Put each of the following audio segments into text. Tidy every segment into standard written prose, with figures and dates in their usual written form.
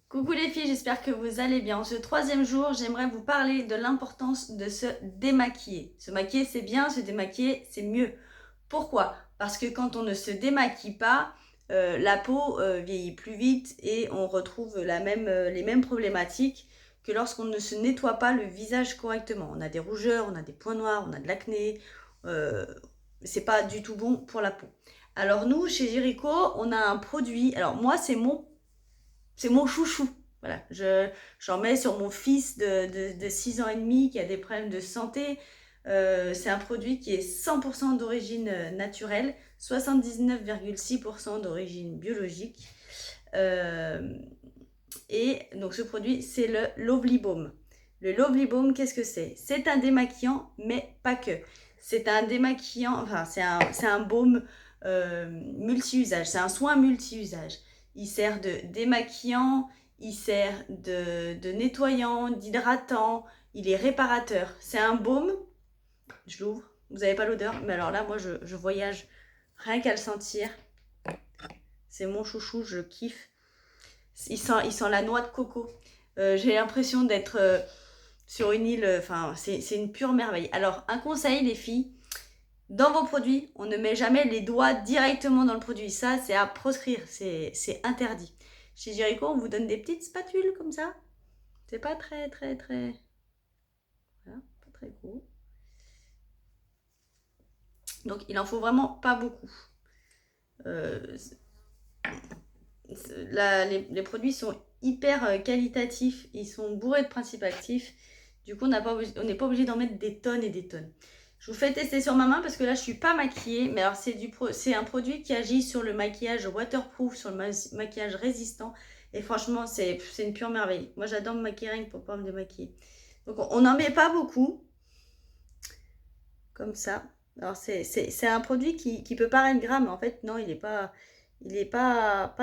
Coucou les filles, j'espère que vous allez bien. Ce troisième jour, j'aimerais vous parler de l'importance de se démaquiller. Se maquiller, c'est bien, se démaquiller, c'est mieux. Pourquoi? Parce que quand on ne se démaquille pas, la peau vieillit plus vite et on retrouve les mêmes problématiques que lorsqu'on ne se nettoie pas le visage correctement. On a des rougeurs, on a des points noirs, on a de l'acné. Euh, c'est pas du tout bon pour la peau. Alors nous, chez Jericho, on a un produit. Alors moi, c'est mon chouchou. Voilà, j'en mets sur mon fils de 6 ans et demi qui a des problèmes de santé. C'est un produit qui est 100% d'origine naturelle, 79,6% d'origine biologique. Euh, et donc ce produit, c'est le Lovely Balm. Le Lovely Balm, qu'est-ce que c'est? C'est un démaquillant, mais pas que. C'est un démaquillant, enfin c'est un baume multi-usage, c'est un soin multi-usage. Il sert de démaquillant, il sert de nettoyant, d'hydratant, il est réparateur. C'est un baume, je l'ouvre, vous n'avez pas l'odeur, mais alors là, moi je voyage rien qu'à le sentir. C'est mon chouchou, je kiffe. Il sent la noix de coco. J'ai l'impression d'être sur une île, enfin c'est une pure merveille. Alors un conseil les filles, dans vos produits, on ne met jamais les doigts directement dans le produit. Ça, c'est à proscrire, c'est interdit. Chez Jericho, on vous donne des petites spatules comme ça. C'est pas très... Voilà, pas très gros. Donc, il en faut vraiment pas beaucoup. Euh, les produits sont hyper qualitatifs. Ils sont bourrés de principes actifs. Du coup, on n'est pas obligé d'en mettre des tonnes et des tonnes. Je vous fais tester sur ma main parce que là, je suis pas maquillée. Mais alors, c'est un produit qui agit sur le maquillage waterproof, sur le maquillage résistant. Et franchement, c'est une pure merveille. Moi, j'adore me maquiller rien que pour pas me démaquiller. Donc, on n'en met pas beaucoup. Comme ça. Alors, c'est un produit qui peut paraître gras, mais en fait, non, il est pas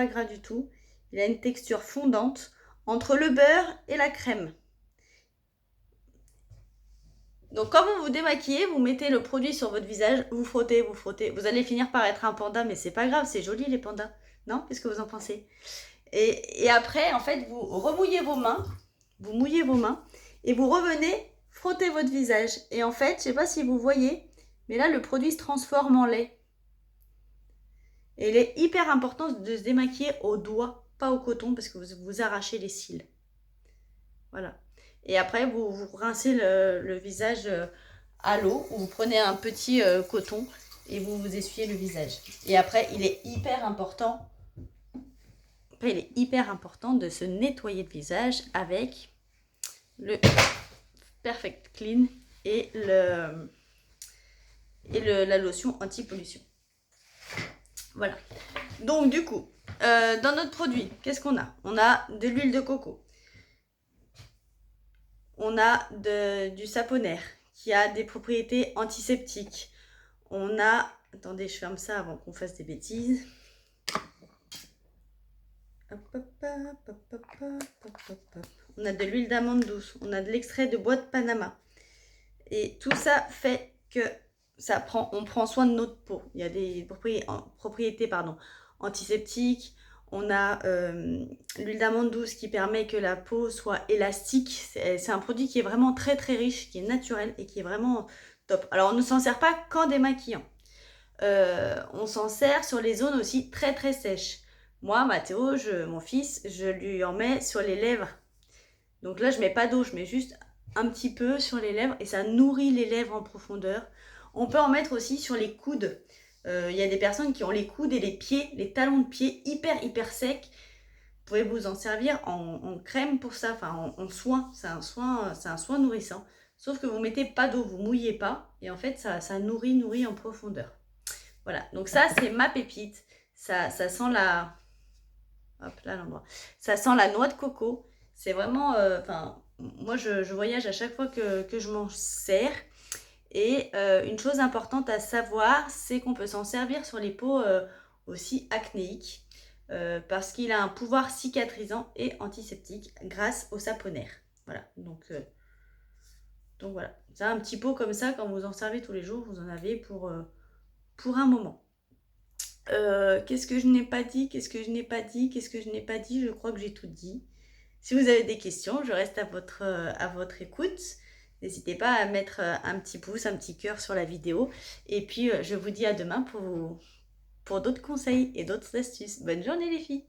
gras du tout. Il a une texture fondante entre le beurre et la crème. Donc quand vous vous démaquillez, vous mettez le produit sur votre visage, vous frottez, vous frottez. Vous allez finir par être un panda, mais c'est pas grave, c'est joli les pandas. Non? Qu'est-ce que vous en pensez? Et après, en fait, vous remouillez vos mains, vous mouillez vos mains, et vous revenez frotter votre visage. Et en fait, je sais pas si vous voyez, mais là, le produit se transforme en lait. Et il est hyper important de se démaquiller au doigt, pas au coton, parce que vous arrachez les cils. Voilà. Et après, vous rincez le visage à l'eau, ou vous prenez un petit coton et vous essuyez le visage. Et après, il est hyper important de se nettoyer le visage avec le Perfect Clean et la lotion anti-pollution. Voilà. Donc du coup, dans notre produit, qu'est-ce qu'on a? On a de l'huile de coco. On a du saponaire qui a des propriétés antiseptiques. On a... Attendez, je ferme ça avant qu'on fasse des bêtises. On a de l'huile d'amande douce. On a de l'extrait de bois de Panama. Et tout ça fait que on prend soin de notre peau. Il y a des propriétés antiseptiques. On a l'huile d'amande douce qui permet que la peau soit élastique. C'est un produit qui est vraiment très très riche, qui est naturel et qui est vraiment top. Alors on ne s'en sert pas qu'en démaquillant. On s'en sert sur les zones aussi très très sèches. Moi, Mathéo, mon fils, je lui en mets sur les lèvres. Donc là, je mets pas d'eau, je mets juste un petit peu sur les lèvres et ça nourrit les lèvres en profondeur. On peut en mettre aussi sur les coudes. Il y a des personnes qui ont les coudes et les pieds, les talons de pied hyper secs. Vous pouvez vous en servir en crème pour ça, enfin en soin. C'est un soin nourrissant. Sauf que vous mettez pas d'eau, vous mouillez pas et en fait ça nourrit en profondeur. Voilà, donc ça c'est ma pépite. Ça sent la... Hop, là l'endroit. Ça sent la noix de coco. C'est vraiment... moi je voyage à chaque fois que je m'en sers. Et une chose importante à savoir, c'est qu'on peut s'en servir sur les peaux aussi acnéiques. Parce qu'il a un pouvoir cicatrisant et antiseptique grâce au saponaire. Voilà, donc voilà. C'est un petit pot comme ça, quand vous en servez tous les jours, vous en avez pour un moment. Qu'est-ce que je n'ai pas dit? Je crois que j'ai tout dit. Si vous avez des questions, je reste à votre écoute. N'hésitez pas à mettre un petit pouce, un petit cœur sur la vidéo. Et puis, je vous dis à demain pour d'autres conseils et d'autres astuces. Bonne journée les filles!